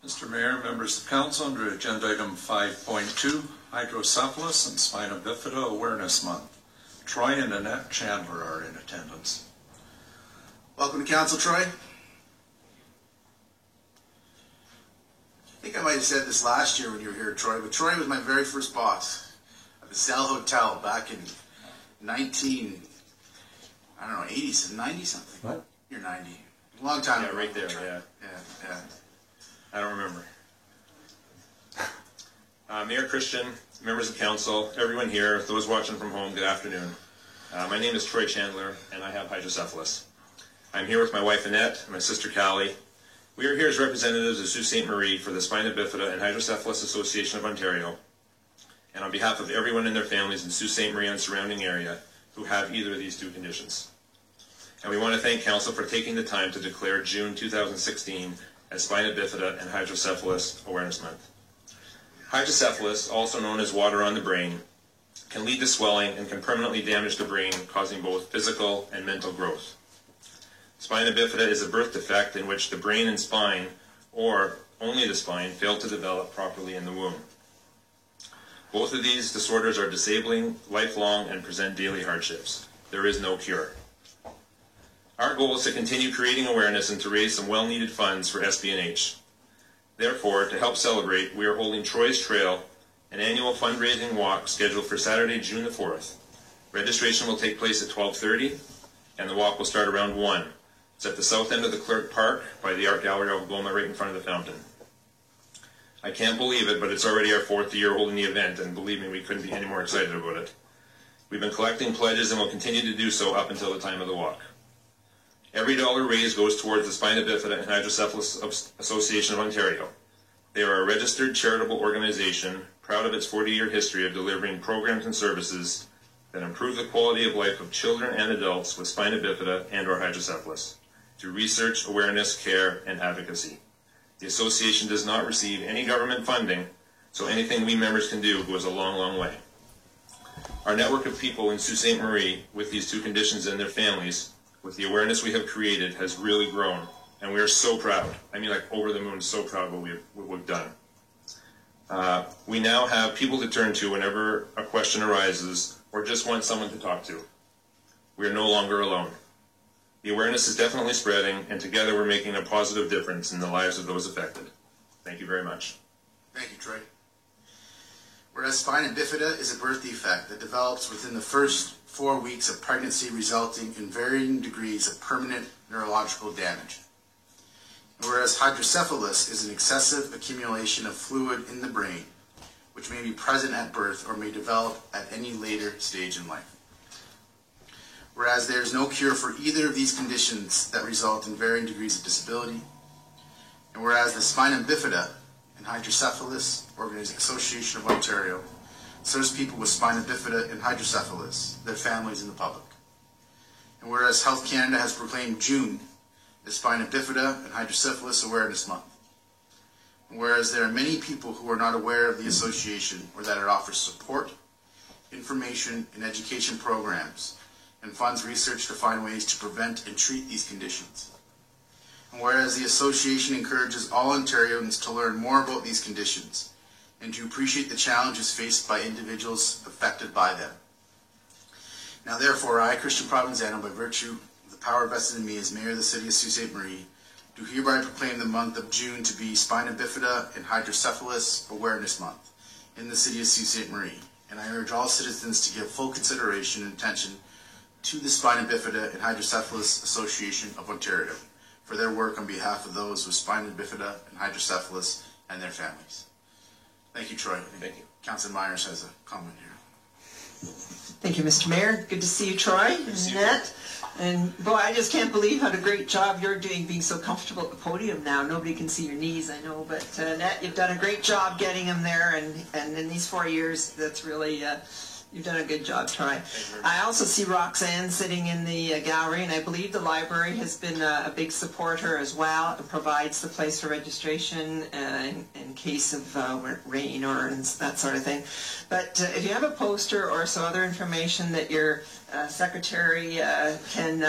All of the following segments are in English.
Mr. Mayor, members of council, under agenda item 5.2, Hydrocephalus and Spina Bifida Awareness Month. Troy and Annette Chandler are in attendance. Welcome to council, Troy. I think I might have said this last year when you were here, Troy, but Troy was my very first boss at the Cell Hotel back in 80s, 90 something. What? You're 90. A long time ago. Yeah, right there, Troy. yeah. Yeah. I don't remember. Mayor Christian, members of council, everyone here, those watching from home, good afternoon. My name is Troy Chandler, and I have hydrocephalus. I'm here with my wife Annette and my sister Callie. We are here as representatives of Sault Ste. Marie for the Spina Bifida and Hydrocephalus Association of Ontario, and on behalf of everyone and their families in Sault Ste. Marie and surrounding area who have either of these two conditions. And we want to thank council for taking the time to declare June 2016 as Spina Bifida and Hydrocephalus Awareness Month. Hydrocephalus, also known as water on the brain, can lead to swelling and can permanently damage the brain, causing both physical and mental growth. Spina bifida is a birth defect in which the brain and spine, or only the spine, fail to develop properly in the womb. Both of these disorders are disabling, lifelong, and present daily hardships. There is no cure. Our goal is to continue creating awareness and to raise some well-needed funds for SB&H. Therefore, to help celebrate, we are holding Troy's Trail, an annual fundraising walk scheduled for Saturday, June the 4th. Registration will take place at 12:30, and the walk will start around 1. It's at the south end of the Clerk Park by the Art Gallery of Algoma, right in front of the fountain. I can't believe it, but it's already our 4th year holding the event, and believe me, we couldn't be any more excited about it. We've been collecting pledges and will continue to do so up until the time of the walk. Every dollar raised goes towards the Spina Bifida and Hydrocephalus Association of Ontario. They are a registered charitable organization, proud of its 40-year history of delivering programs and services that improve the quality of life of children and adults with spina bifida and/or hydrocephalus through research, awareness, care, and advocacy. The association does not receive any government funding, so anything we members can do goes a long, long way. Our network of people in Sault Ste. Marie with these two conditions and their families, with the awareness we have created, has really grown, and we are so proud. I mean, like over the moon, so proud of what we've done. We now have people to turn to whenever a question arises or just want someone to talk to. We are no longer alone. The awareness is definitely spreading, and together we're making a positive difference in the lives of those affected. Thank you very much. Thank you, Troy. Whereas spina bifida is a birth defect that develops within the first 4 weeks of pregnancy, resulting in varying degrees of permanent neurological damage. Whereas hydrocephalus is an excessive accumulation of fluid in the brain, which may be present at birth or may develop at any later stage in life. Whereas there is no cure for either of these conditions that result in varying degrees of disability, and whereas the Spina Bifida and Hydrocephalus Association of Ontario serves people with spina bifida and hydrocephalus, their families, and the public. And whereas Health Canada has proclaimed June as Spina Bifida and Hydrocephalus Awareness Month. And whereas there are many people who are not aware of the association or that it offers support, information, and education programs, and funds research to find ways to prevent and treat these conditions. And whereas the association encourages all Ontarians to learn more about these conditions and to appreciate the challenges faced by individuals affected by them. Now therefore, I, Christian Provenzano, by virtue of the power vested in me as Mayor of the City of Sault Ste. Marie, do hereby proclaim the month of June to be Spina Bifida and Hydrocephalus Awareness Month in the City of Sault Ste. Marie. And I urge all citizens to give full consideration and attention to the Spina Bifida and Hydrocephalus Association of Ontario for their work on behalf of those with spina bifida and hydrocephalus and their families. Thank you, Troy. Thank you. Councilor Myers has a comment here. Thank you, Mr. Mayor. Good to see you, Troy and Annette. And boy, I just can't believe what a great job you're doing being so comfortable at the podium now. Nobody can see your knees, I know, but Annette, you've done a great job getting them there, and in these 4 years, that's really, you've done a good job, Troy. I also see Roxanne sitting in the gallery, and I believe the library has been a big supporter as well. It provides the place for registration in case of rain or that sort of thing. But if you have a poster or some other information that you're secretary can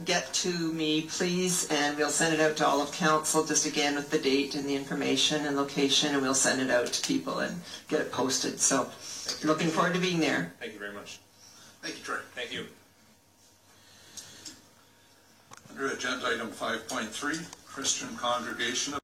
get to me, please, and we'll send it out to all of council, just again with the date and the information and location, and we'll send it out to people and get it posted. So looking forward to being there. Thank you very much. Thank you, Troy. Thank you. Under agenda item 5.3, Christian Congregation